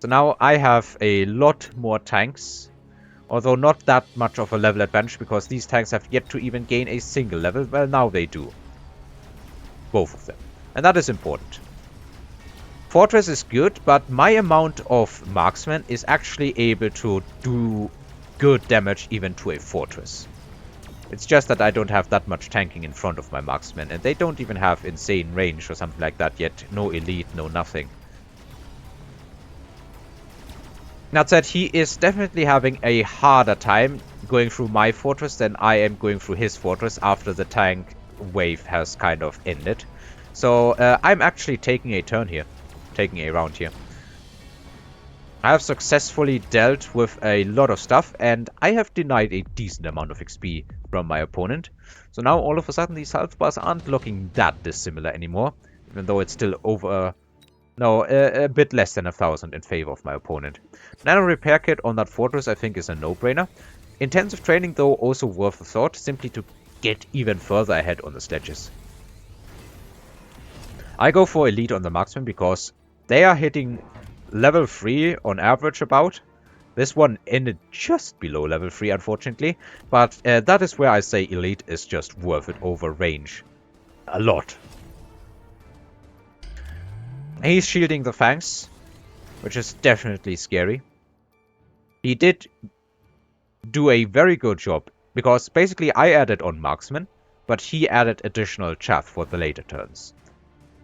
So now I have a lot more tanks. Although not that much of a level advantage, because these tanks have yet to even gain a single level. Well, now they do. Both of them. And that is important. Fortress is good, but my amount of marksmen is actually able to do good damage even to a fortress. It's just that I don't have that much tanking in front of my marksmen, and they don't even have insane range or something like that yet. No elite, no nothing. That said, he is definitely having a harder time going through my fortress than I am going through his fortress after the tank wave has kind of ended. So I'm actually taking a turn here. Taking a round here. I have successfully dealt with a lot of stuff, and I have denied a decent amount of XP from my opponent. So now all of a sudden these health bars aren't looking that dissimilar anymore, even though it's still over... No, a bit less than 1,000 in favor of my opponent. Nano repair kit on that fortress I think is a no-brainer. Intensive training though also worth a thought, simply to get even further ahead on the sledges. I go for elite on the marksman because they are hitting level 3 on average about. This one ended just below level 3 unfortunately, but that is where I say elite is just worth it over range. A lot. He's shielding the fangs, which is definitely scary. He did do a very good job, because basically I added on marksman, but he added additional chaff for the later turns.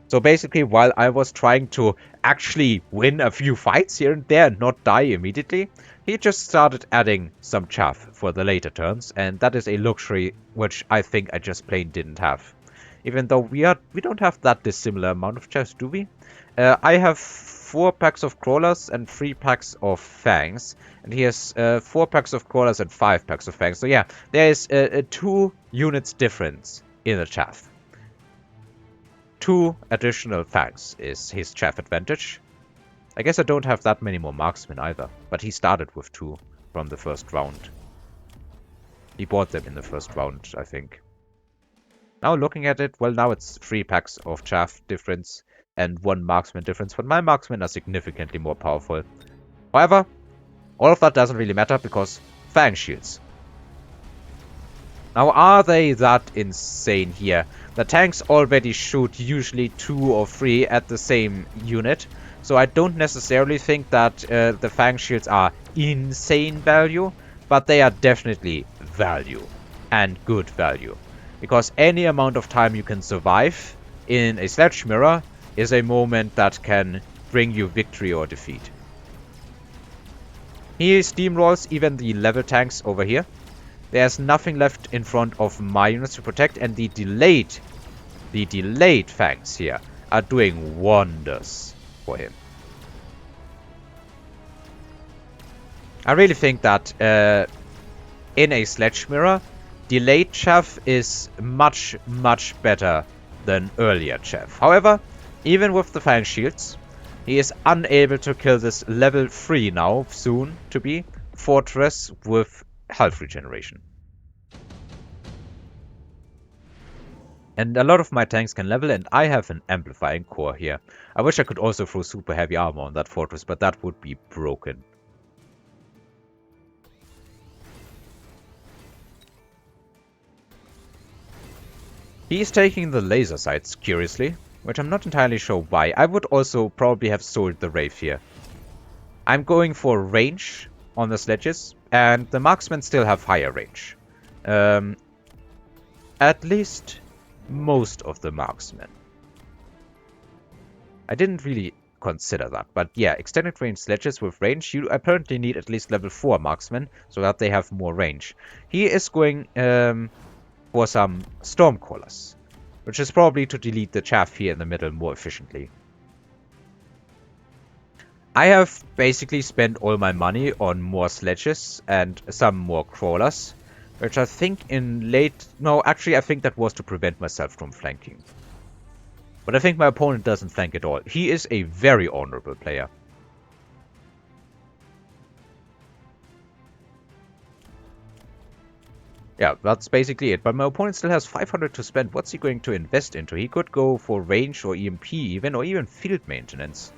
So basically, while I was trying to actually win a few fights here and there and not die immediately, he just started adding some chaff for the later turns, and that is a luxury which I think I just plain didn't have. Even though we don't have that dissimilar amount of chaff, do we? I have 4 packs of crawlers and 3 packs of fangs, and he has 4 packs of crawlers and 5 packs of fangs. So yeah, there is 2 units difference in the chaff. 2 additional fangs is his chaff advantage. I guess I don't have that many more marksmen either, but he started with 2 from the first round. He bought them in the first round, I think. Now looking at it, well, now it's 3 packs of chaff difference and 1 marksman difference, but my marksmen are significantly more powerful. However, all of that doesn't really matter because fang shields. Now, are they that insane here? The tanks already shoot usually 2 or 3 at the same unit, so I don't necessarily think that the fang shields are insane value, but they are definitely value, and good value. Because any amount of time you can survive in a sledge mirror is a moment that can bring you victory or defeat. He steamrolls even the level tanks over here. There's nothing left in front of my units to protect, and the delayed fangs here are doing wonders for him. I really think that in a sledge mirror, delayed chaff is much, much better than earlier chaff. However, even with the fang shields, he is unable to kill this level 3 now, soon to be, fortress with health regeneration. And a lot of my tanks can level, and I have an amplifying core here. I wish I could also throw super heavy armor on that fortress, but that would be broken. He is taking the laser sights, curiously, which I'm not entirely sure why. I would also probably have sold the Wraith here. I'm going for range on the sledges, and the marksmen still have higher range. At least most of the marksmen. I didn't really consider that, but yeah, extended range sledges with range, you apparently need at least level 4 marksmen, so that they have more range. He is going for some Stormcallers, which is probably to delete the chaff here in the middle more efficiently. I have basically spent all my money on more sledges and some more crawlers, which I think in late... No, actually I think that was to prevent myself from flanking. But I think my opponent doesn't flank at all. He is a very honorable player. Yeah, that's basically it. But my opponent still has 500 to spend. What's he going to invest into? He could go for range or EMP even, or even field maintenance.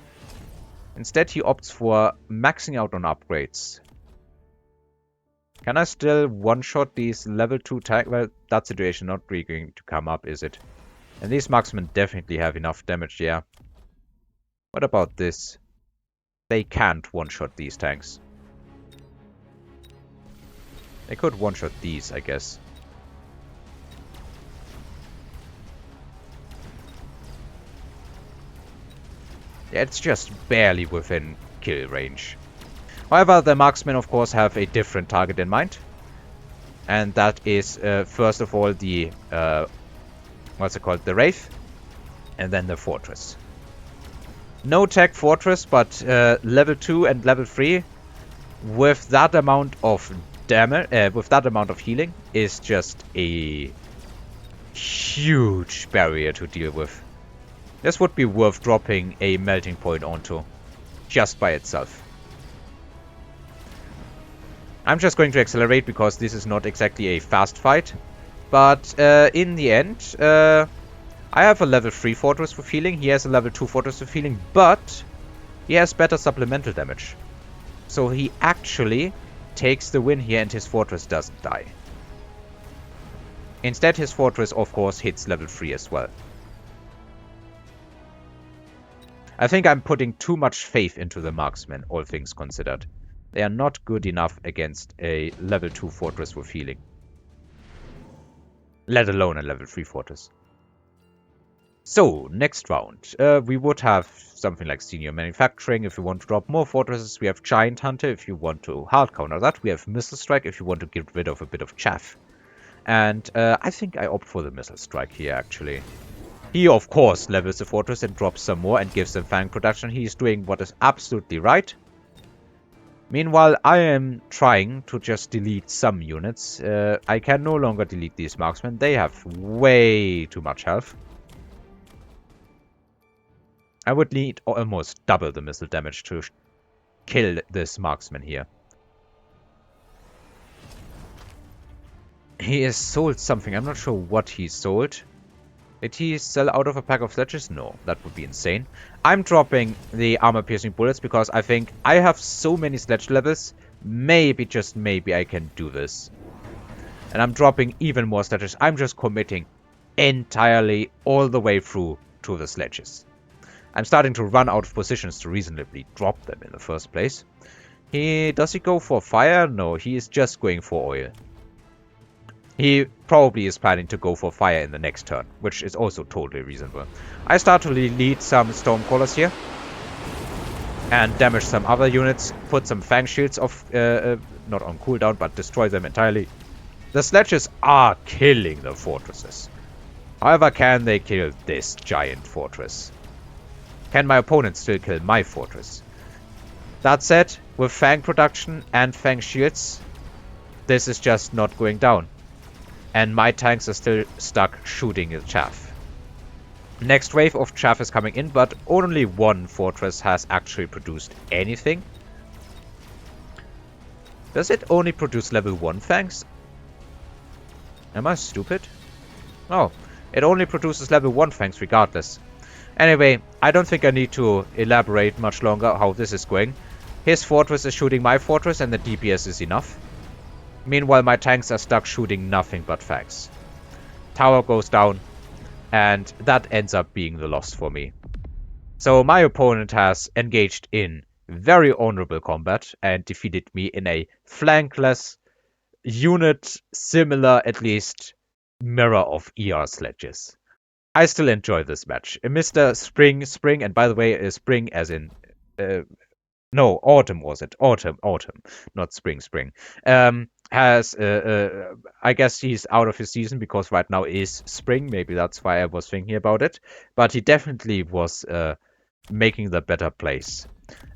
Instead, he opts for maxing out on upgrades. Can I still one-shot these level 2 tank? Well, that situation not really going to come up, is it? And these marksmen definitely have enough damage, yeah. What about this? They can't one-shot these tanks. They could one-shot these, I guess. Yeah, it's just barely within kill range. However, the marksmen, of course, have a different target in mind. And that is, first of all, the, what's it called? The Wraith. And then the Fortress. No tech Fortress, but level 2 and level 3, with that amount of damage, with that amount of healing, is just a huge barrier to deal with. This would be worth dropping a melting point onto, just by itself. I'm just going to accelerate because this is not exactly a fast fight. But in the end, I have a level 3 Fortress with healing. He has a level 2 Fortress with healing, but he has better supplemental damage. So he actually takes the win here and his Fortress doesn't die. Instead, his Fortress, of course, hits level 3 as well. I think I'm putting too much faith into the marksmen, all things considered. They are not good enough against a level 2 Fortress with healing. Let alone a level 3 Fortress. So, next round. We would have something like Senior Manufacturing if you want to drop more Fortresses. We have Giant Hunter if you want to hard counter that. We have Missile Strike if you want to get rid of a bit of chaff. And I think I opt for the Missile Strike here, actually. He, of course, levels the Fortress and drops some more and gives them Fang production. He's doing what is absolutely right. Meanwhile, I am trying to just delete some units. I can no longer delete these marksmen. They have way too much health. I would need almost double the missile damage to kill this marksman here. He has sold something. I'm not sure what he sold. Did he sell out of a pack of sledges? No, that would be insane. I'm dropping the armor-piercing bullets because I think I have so many sledge levels. Maybe, just maybe, I can do this. And I'm dropping even more sledges. I'm just committing entirely all the way through to the sledges. I'm starting to run out of positions to reasonably drop them in the first place. Does he go for fire? No, he is just going for oil. He probably is planning to go for fire in the next turn, which is also totally reasonable. I start to lead some Stormcrawlers here. And damage some other units. Put some Fang Shields off, not on cooldown, but destroy them entirely. The sledges are killing the fortresses. However, can they kill this giant fortress? Can my opponent still kill my fortress? That said, with Fang production and Fang Shields, this is just not going down. And my tanks are still stuck shooting the chaff. Next wave of chaff is coming in, but only one fortress has actually produced anything. Does it only produce level 1 Fangs? Am I stupid? Oh, it only produces level 1 Fangs regardless. Anyway, I don't think I need to elaborate much longer how this is going. His fortress is shooting my fortress and the DPS is enough. Meanwhile, my tanks are stuck shooting nothing but Fangs. Tower goes down, and that ends up being the loss for me. So my opponent has engaged in very honorable combat and defeated me in a flankless unit, similar at least mirror of ER Sledges. I still enjoy this match. Mr. Spring, and by the way, Spring as in... no, Autumn was it. Autumn, not Spring. Has, I guess he's out of his season because right now is spring. Maybe that's why I was thinking about it. But he definitely was making the better plays.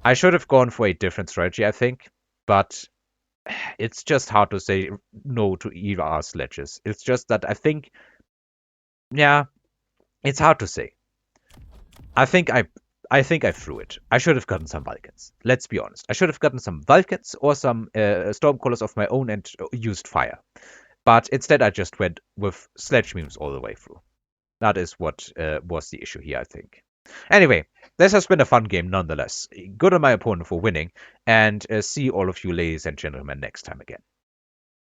I should have gone for a different strategy, I think. But it's just hard to say no to ER Sledges. It's just that I think, yeah, it's hard to say. I think I threw it. I should have gotten some Vulcans. Let's be honest. I should have gotten some Vulcans or some Stormcrawlers of my own and used fire. But instead I just went with Sledge memes all the way through. That is what was the issue here, I think. Anyway, this has been a fun game nonetheless. Good on my opponent for winning, and see all of you ladies and gentlemen next time again.